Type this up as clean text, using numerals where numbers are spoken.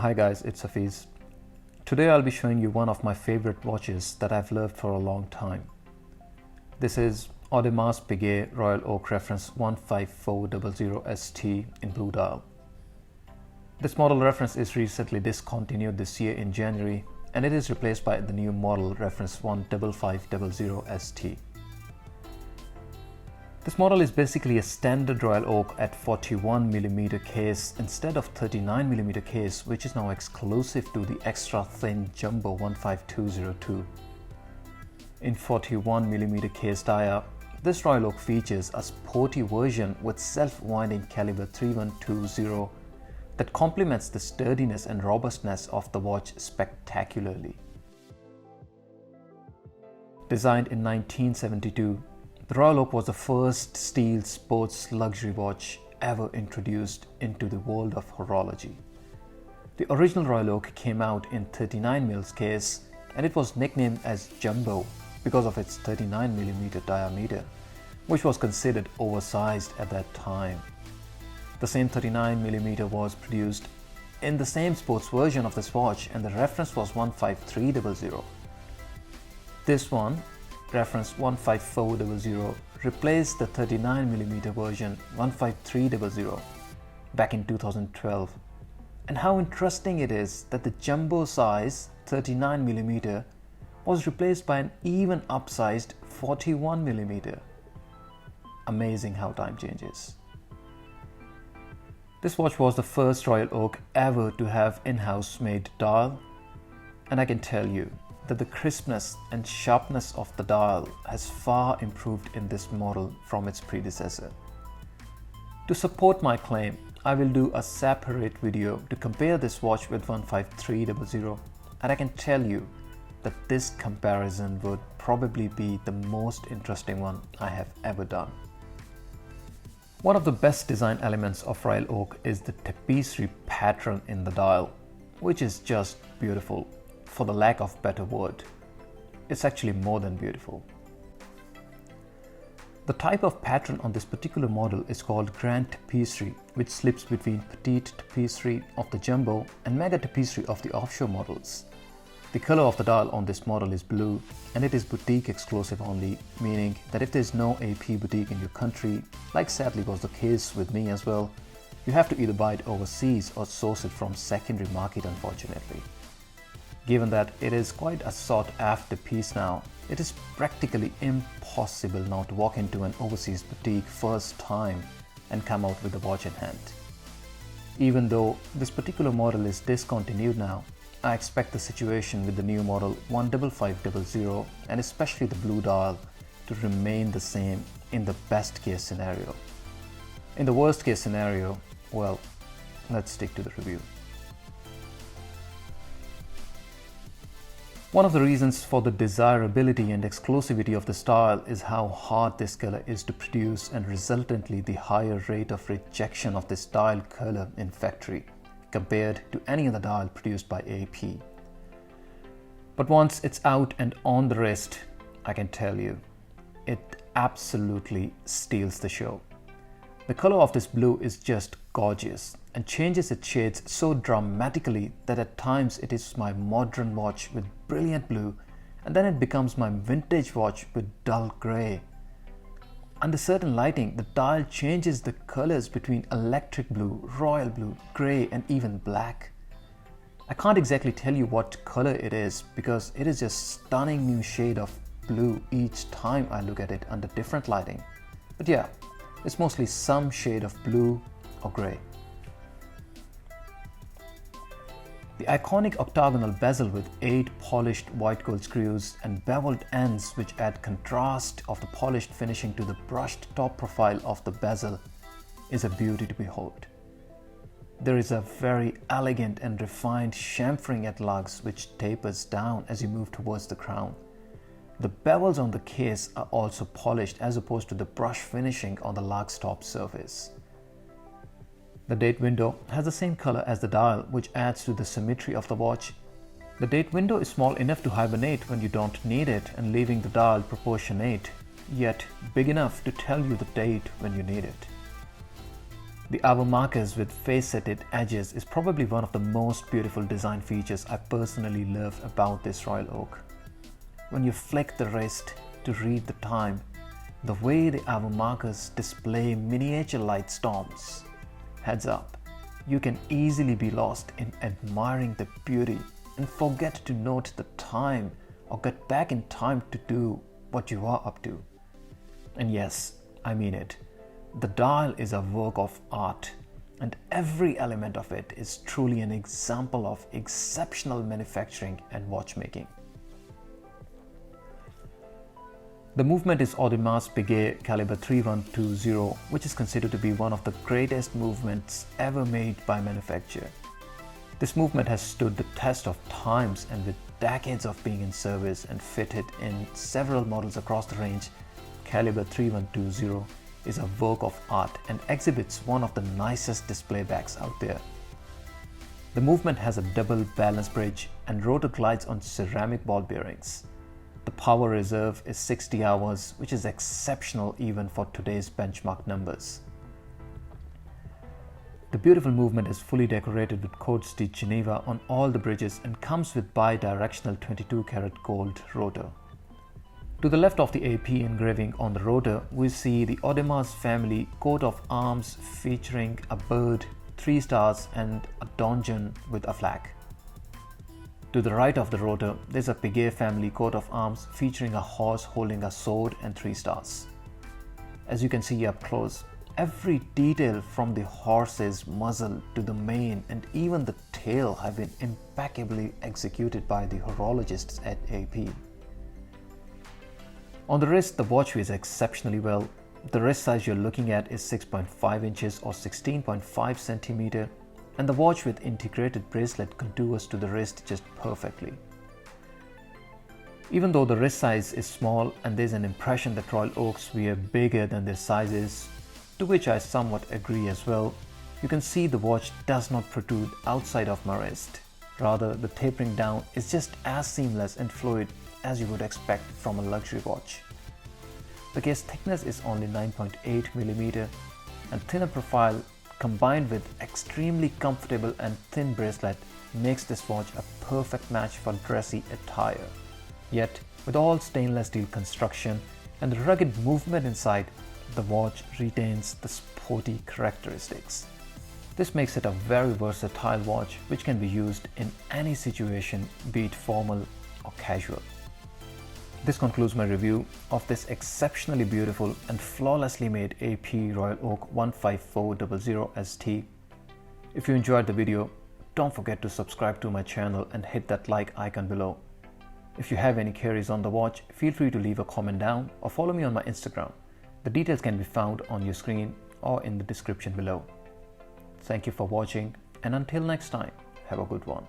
Hi guys, it's Hafiz. Today I'll be showing you one of my favorite watches that I've loved for a long time. This is Audemars Piguet Royal Oak Reference 15400ST in blue dial. This model reference is recently discontinued this year in January, and it is replaced by the new model reference 15500ST. This model is basically a standard Royal Oak at 41mm case instead of 39mm case, which is now exclusive to the extra thin Jumbo 15202. In 41mm case dia, this Royal Oak features a sporty version with self-winding caliber 3120 that complements the sturdiness and robustness of the watch spectacularly. Designed in 1972, the Royal Oak was the first steel sports luxury watch ever introduced into the world of horology. The original Royal Oak came out in 39mm case, and it was nicknamed as Jumbo because of its 39mm diameter, which was considered oversized at that time. The same 39mm was produced in the same sports version of this watch, and the reference was 15300. This one, reference 15400, replaced the 39mm version 15300 back in 2012. And how interesting it is that the jumbo size 39mm was replaced by an even upsized 41mm. Amazing how time changes. This watch was the first Royal Oak ever to have in-house made dial, and I can tell you that the crispness and sharpness of the dial has far improved in this model from its predecessor. To support my claim, I will do a separate video to compare this watch with 15300, and I can tell you that this comparison would probably be the most interesting one I have ever done. One of the best design elements of Royal Oak is the tapisserie pattern in the dial, which is just beautiful. For the lack of better word, it's actually more than beautiful. The type of pattern on this particular model is called Grand Tapisserie, which slips between Petite Tapisserie of the Jumbo and Mega Tapisserie of the offshore models. The color of the dial on this model is blue, and it is boutique exclusive only, meaning that if there is no AP boutique in your country, like sadly was the case with me as well, you have to either buy it overseas or source it from secondary market, unfortunately. Given that it is quite a sought after piece now, it is practically impossible now to walk into an overseas boutique first time and come out with a watch in hand. Even though this particular model is discontinued now, I expect the situation with the new model 15500 and especially the blue dial to remain the same in the best case scenario. In the worst case scenario, well, let's stick to the review. One of the reasons for the desirability and exclusivity of this dial is how hard this color is to produce, and resultantly the higher rate of rejection of this dial color in factory compared to any other dial produced by AP. But once it's out and on the wrist, I can tell you, it absolutely steals the show. The color of this blue is just gorgeous and changes its shades so dramatically that at times it is my modern watch with brilliant blue, and then it becomes my vintage watch with dull gray. Under certain lighting, the dial changes the colors between electric blue, royal blue, gray, and even black. I can't exactly tell you what color it is because it is just stunning new shade of blue each time I look at it under different lighting. But yeah, it's mostly some shade of blue or gray. The iconic octagonal bezel with 8 polished white gold screws and beveled ends which add contrast of the polished finishing to the brushed top profile of the bezel is a beauty to behold. There is a very elegant and refined chamfering at lugs which tapers down as you move towards the crown. The bevels on the case are also polished as opposed to the brush finishing on the lug's top surface. The date window has the same color as the dial, which adds to the symmetry of the watch. The date window is small enough to hibernate when you don't need it and leaving the dial proportionate, yet big enough to tell you the date when you need it. The hour markers with face-setted edges is probably one of the most beautiful design features I personally love about this Royal Oak. When you flick the wrist to read the time, the way the hour markers display miniature light storms. Heads up, you can easily be lost in admiring the beauty and forget to note the time or get back in time to do what you are up to. And yes, I mean it. The dial is a work of art, and every element of it is truly an example of exceptional manufacturing and watchmaking. The movement is Audemars Piguet caliber 3120, which is considered to be one of the greatest movements ever made by manufacture. This movement has stood the test of times, and with decades of being in service and fitted in several models across the range, caliber 3120 is a work of art and exhibits one of the nicest display backs out there. The movement has a double balance bridge and rotor glides on ceramic ball bearings. The power reserve is 60 hours, which is exceptional even for today's benchmark numbers. The beautiful movement is fully decorated with Cotes de Geneva on all the bridges and comes with bi-directional 22 karat gold rotor. To the left of the AP engraving on the rotor, we see the Audemars family coat of arms featuring a bird, 3 stars and a donjon with a flag. To the right of the rotor, there's a Piguet family coat of arms featuring a horse holding a sword and 3 stars. As you can see up close, every detail from the horse's muzzle to the mane and even the tail have been impeccably executed by the horologists at AP. On the wrist, the watch weighs exceptionally well. The wrist size you're looking at is 6.5 inches or 16.5 centimeter, and the watch with integrated bracelet contours to the wrist just perfectly. Even though the wrist size is small and there's an impression that Royal Oaks wear bigger than their sizes, to which I somewhat agree as well, you can see the watch does not protrude outside of my wrist. Rather, the tapering down is just as seamless and fluid as you would expect from a luxury watch. The case thickness is only 9.8 mm, and thinner profile combined with extremely comfortable and thin bracelet makes this watch a perfect match for dressy attire. Yet, with all stainless steel construction and the rugged movement inside, the watch retains the sporty characteristics. This makes it a very versatile watch which can be used in any situation, be it formal or casual. This concludes my review of this exceptionally beautiful and flawlessly made AP Royal Oak 15400 ST. If you enjoyed the video, don't forget to subscribe to my channel and hit that like icon below. If you have any queries on the watch, feel free to leave a comment down or follow me on my Instagram. The details can be found on your screen or in the description below. Thank you for watching, and until next time, have a good one.